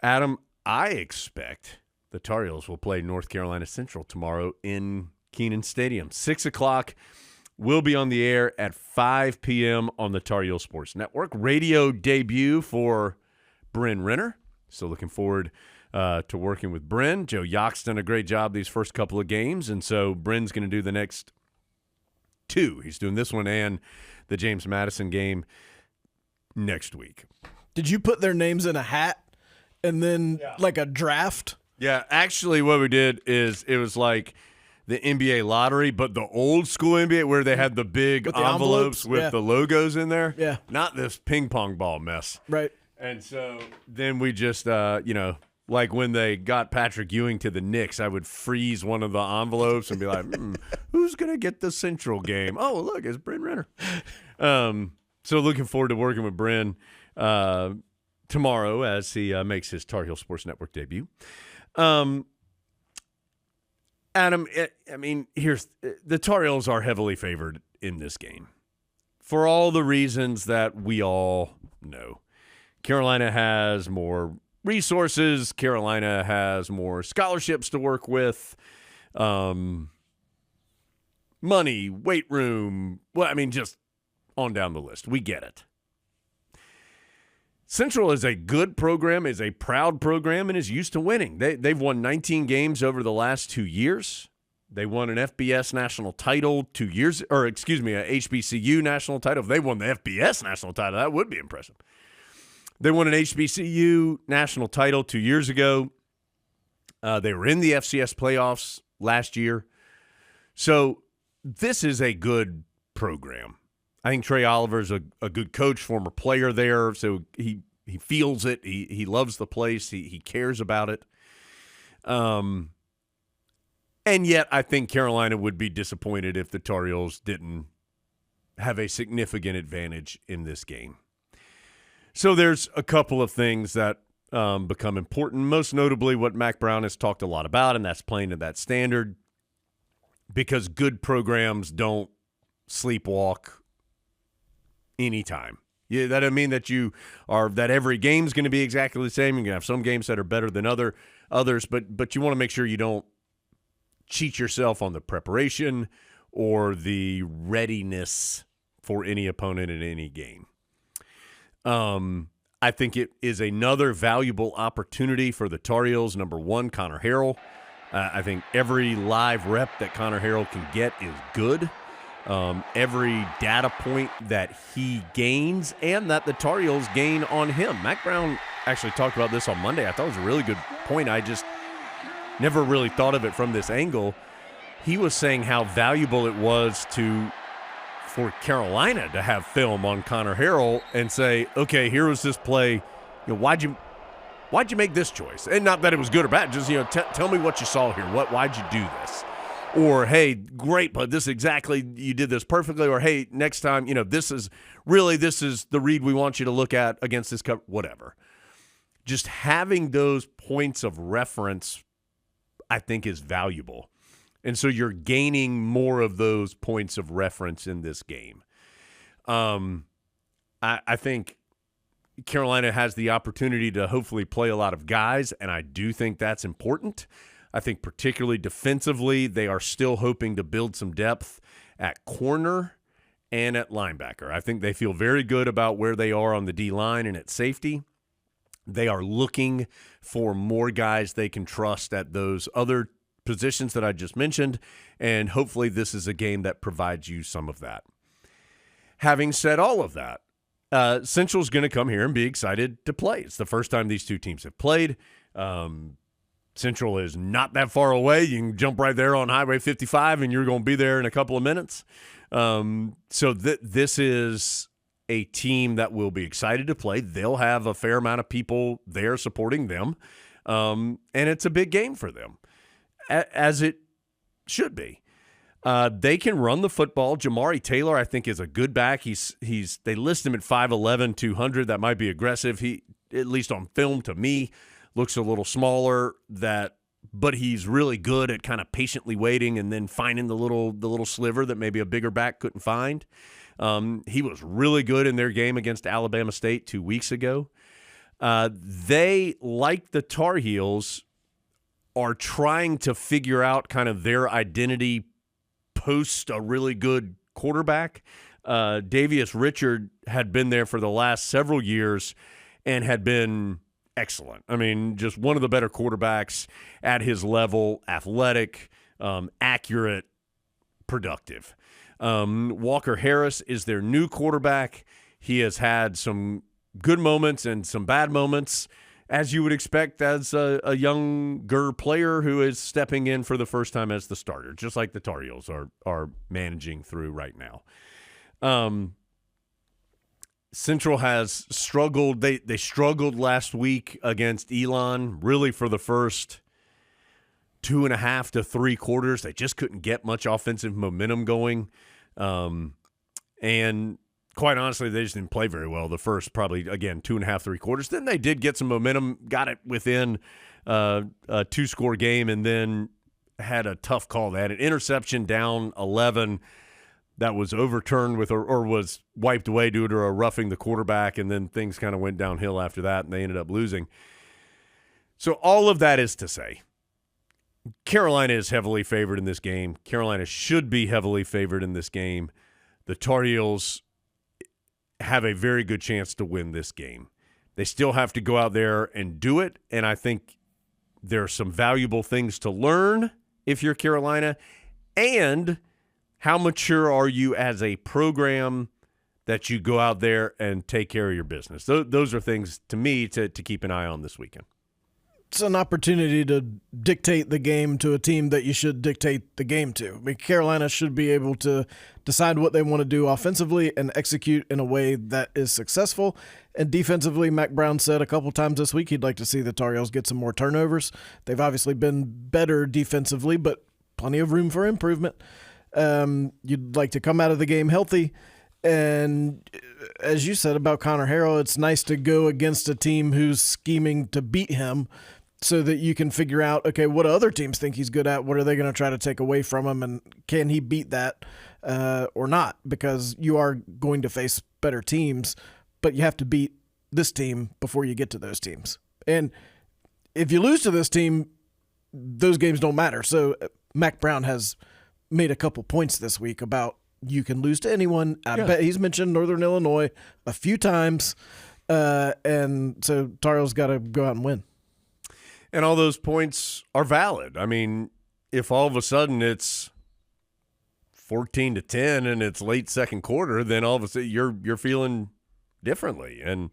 Adam, I expect the Tar Heels will play North Carolina Central tomorrow in Kenan Stadium. 6 o'clock. We'll be on the air at 5 p.m. on the Tar Heel Sports Network. Radio debut for Bryn Renner. So looking forward to working with Bryn. Joe Yock's done a great job these first couple of games, and so Bryn's going to do the next two. He's doing this one and the James Madison game next week. Did you put their names in a hat and then like a draft? Yeah, actually what we did is it was like the NBA lottery, but the old school NBA where they had the big envelopes with the logos in there. Yeah. Not this ping pong ball mess. Right. And so then we just, like when they got Patrick Ewing to the Knicks, I would freeze one of the envelopes and be like, who's going to get the Central game? Oh, look, it's Bryn Renner. So looking forward to working with Bryn tomorrow as he makes his Tar Heel Sports Network debut. Adam, here's the Tar Heels are heavily favored in this game for all the reasons that we all know. Carolina has more resources. Carolina has more scholarships to work with. Money, weight room. Just on down the list. We get it. Central is a good program, is a proud program, and is used to winning. They've won 19 games over the last 2 years. They won an FBS national title 2 years, or excuse me, a HBCU national title. If they won the FBS national title, that would be impressive. They won an HBCU national title 2 years ago. They were in the FCS playoffs last year. So this is a good program. I think Trey Oliver's a good coach, former player there, so he feels it. He loves the place. He cares about it. And yet I think Carolina would be disappointed if the Tar Heels didn't have a significant advantage in this game. So there's a couple of things that become important, most notably what Mac Brown has talked a lot about, and that's playing to that standard, because good programs don't sleepwalk anytime. Yeah, that doesn't mean that that every game's going to be exactly the same. You're going to have some games that are better than others, but you want to make sure you don't cheat yourself on the preparation or the readiness for any opponent in any game. I think it is another valuable opportunity for the Tar Heels. Number one, Connor Harrell. I think every live rep that Connor Harrell can get is good. Every data point that he gains and that the Tar Heels gain on him. Mac Brown actually talked about this on Monday. I thought it was a really good point. I just never really thought of it from this angle. He was saying how valuable it was for Carolina to have film on Connor Harrell and say, okay, here was this play. Why'd you make this choice? And not that it was good or bad. Just tell me what you saw here. Why'd you do this? Or, hey, great, but this exactly, you did this perfectly. Or, hey, next time, this is the read we want you to look at against this cover, whatever. Just having those points of reference, I think, is valuable. And so you're gaining more of those points of reference in this game. I think Carolina has the opportunity to hopefully play a lot of guys, and I do think that's important. I think particularly defensively, they are still hoping to build some depth at corner and at linebacker. I think they feel very good about where they are on the D-line and at safety. They are looking for more guys they can trust at those other positions that I just mentioned, and hopefully this is a game that provides you some of that. Having said all of that, Central's going to come here and be excited to play. It's the first time these two teams have played. Central is not that far away. You can jump right there on Highway 55, and you're going to be there in a couple of minutes. So this is a team that will be excited to play. They'll have a fair amount of people there supporting them, and it's a big game for them, as it should be. They can run the football. Jamari Taylor, I think, is a good back. They list him at 5'11", 200. That might be aggressive. He, at least on film, to me, looks a little smaller. But he's really good at kind of patiently waiting and then finding the little sliver that maybe a bigger back couldn't find. He was really good in their game against Alabama State 2 weeks ago. They, like the Tar Heels, are trying to figure out kind of their identity post a really good quarterback. Davius Richard had been there for the last several years and had been excellent. I mean, just one of the better quarterbacks at his level, athletic, accurate, productive. Walker Harris is their new quarterback. He has had some good moments and some bad moments, as you would expect as a younger player who is stepping in for the first time as the starter, just like the Tar Heels are managing through right now. Central has struggled. They struggled last week against Elon, really for the first 2.5 to 3 quarters. They just couldn't get much offensive momentum going. And quite honestly, they just didn't play very well the first probably, again, 2.5, 3 quarters. Then they did get some momentum, got it within a 2-score game, and then had a tough call. They had an interception down 11 that was overturned with or was wiped away due to a roughing the quarterback, and then things kind of went downhill after that, and they ended up losing. So all of that is to say, Carolina is heavily favored in this game. Carolina should be heavily favored in this game. The Tar Heels have a very good chance to win this game. They still have to go out there and do it, and I think there are some valuable things to learn if you're Carolina. And how mature are you as a program that you go out there and take care of your business? Those are things, to me, to keep an eye on this weekend. It's an opportunity to dictate the game to a team that you should dictate the game to. I mean, Carolina should be able to decide what they want to do offensively and execute in a way that is successful. And defensively, Mac Brown said a couple times this week he'd like to see the Tar Heels get some more turnovers. They've obviously been better defensively, but plenty of room for improvement. You'd like to come out of the game healthy. And as you said about Connor Harrell, it's nice to go against a team who's scheming to beat him so that you can figure out, okay, what do other teams think he's good at? What are they going to try to take away from him? And can he beat that or not? Because you are going to face better teams, but you have to beat this team before you get to those teams. And if you lose to this team, those games don't matter. So Mac Brown has made a couple points this week about you can lose to anyone. I bet he's mentioned Northern Illinois a few times. And so Tar Heels got to go out and win. And all those points are valid. I mean, if all of a sudden it's 14-10 and it's late second quarter, then all of a sudden you're feeling differently. And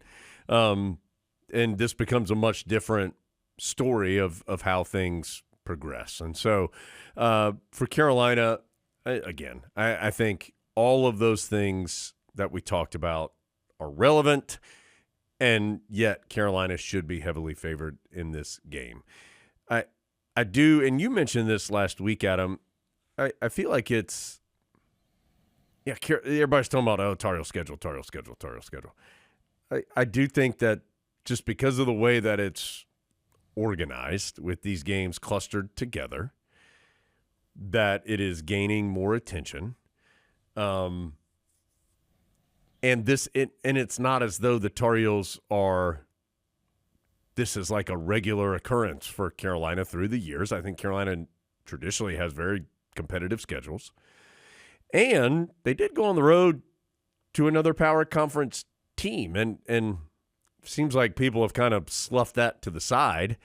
this becomes a much different story of how things progress. And so for Carolina, again, I think all of those things that we talked about are relevant, and yet Carolina should be heavily favored in this game. I do, and you mentioned this last week, Adam. I feel like it's everybody's talking about Tar Heel schedule. I do think that just because of the way that it's organized with these games clustered together, that it is gaining more attention. And it's not as though the Tar Heels this is like a regular occurrence for Carolina through the years. I think Carolina traditionally has very competitive schedules. And they did go on the road to another power conference team. And seems like people have kind of sloughed that to the side.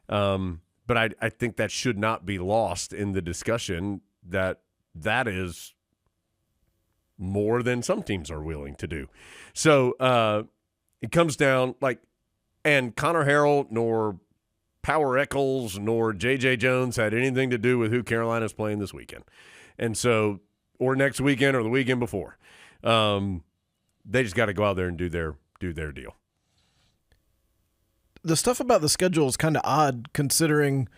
But I think that should not be lost in the discussion that is more than some teams are willing to do. So it comes down and Connor Harrell nor Power Eccles nor J.J. Jones had anything to do with who Carolina's playing this weekend. And so, or next weekend or the weekend before. They just got to go out there and do their deal. The stuff about the schedule is kind of odd considering,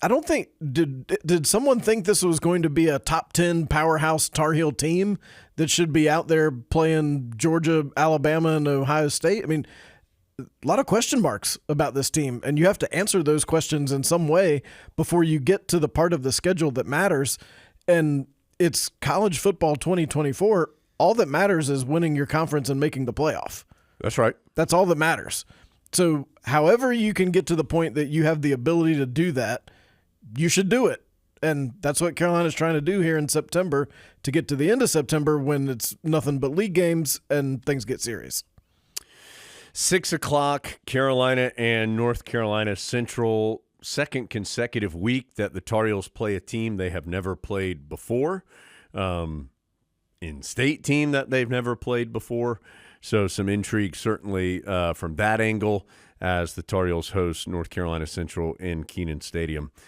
I don't think, did someone think this was going to be a top 10 powerhouse Tar Heel team that should be out there playing Georgia, Alabama, and Ohio State? I mean, a lot of question marks about this team, and you have to answer those questions in some way before you get to the part of the schedule that matters. And it's college football 2024. All that matters is winning your conference and making the playoff. That's right. That's all that matters. So however you can get to the point that you have the ability to do that, you should do it. And that's what Carolina's trying to do here in September to get to the end of September when it's nothing but league games and things get serious. 6 o'clock, Carolina and North Carolina Central, second consecutive week that the Tar Heels play a team they have never played before, in-state team that they've never played before. So some intrigue certainly from that angle as the Tar Heels host North Carolina Central in Kenan Stadium.